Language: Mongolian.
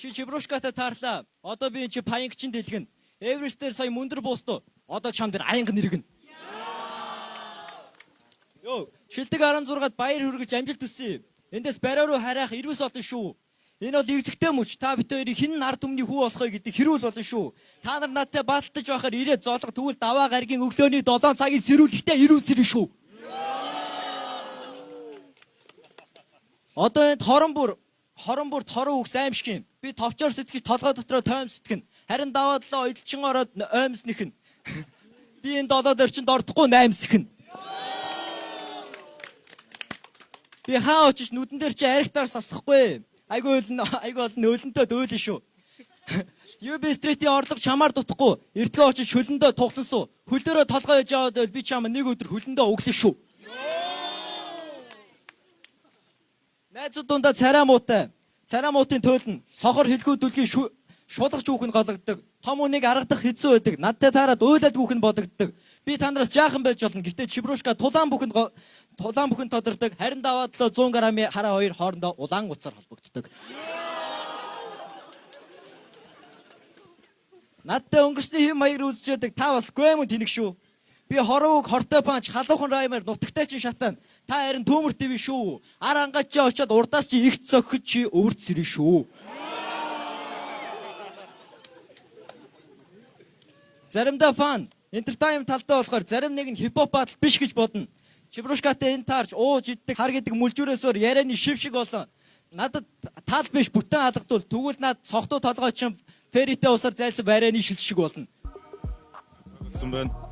Чи Чебрушкатай таарлаа. Одоо би энэ чи паянкчин дэлгэн. Эверестээр сая мөндөр буусту. Одоо чам дээр аянга нэргэн. Йоо, шилдэг 16-ад баяр хүргэж амжилт төссөн. Эндээс бариа руу харайх 90 олон шүү. Энэ бол игзэгтэй мөч. Та бид хоёрыг хэн нар түмний хүү болох вэ гэдэг хэрүүл болно шүү. Та нар надтай бааталтаж байхаар ирээд зоолго тэгвэл даваа гаргийн өглөөний 7 цагийн сэрүүлэгтээ ирүүлсэрэн шүү. Одоо энд хорон бүрт хорон үгс аимшиг юм. Би товчоор сэтгэж толгой дотроо тойм сэтгэн. Харин даваадлаа ойлчин ороод оймс нэхэн. Би энэ долоо дээр чинь дордохгүй 8 сэхэн. Би хаа очиж нүдэн дээр чи аригтаар сасахгүй. Айгүй олон өлөнтөө дөөлөн шүү. UB Street-ийн орлого чамаар дутахгүй. Эртгээ очиж хөлөндөө тухлан суу. Хөл дээрөө толгой яж аваад би чамаа нэг өдөр хөлөндөө өглөн шүү. Найзууд дундаа царай муутай. Царай муутын туйлын сохор хэлгүү дүлгийн шулгаж хүүхэн гологддог. Том үнийг аргадах хэцүү байдаг. Надтай таарад уйлаад хүүхэн бодогддог. Би танараас жаахан байж болно. Гэтэ Чебрушка тулаан бүхэн тодордог. Харин даваадлаа 100 г-ийн хараа хоёр хоорондоо улаан уцаар холбогддог. Надтай өнгөрсний хэм маяг үзчихэд та бас гүм тэнэг шүү. Би хорог хортой панч халуухан раймаар нутагтай чинь шатаана. Та харин төмөртэй биш шүү. Ар ангач чи очиод урдаас чи их цогхож чи өвөрт сэрэн шүү. Заримдаа фан entertainment талдаа болохоор зарим нэг нь хипхоп батл биш гэж бодно. Чебрушкатай энэ таарч ууж иддэг хар гэдэг мүлжүүрээсөөр ярианы шившиг болоо. Надад тал биш бүтэн алгадвал тэгвэл над согтуу толгой чинь фэритэй усаар зайлсан барайны шил шиг болно. Сайн байна.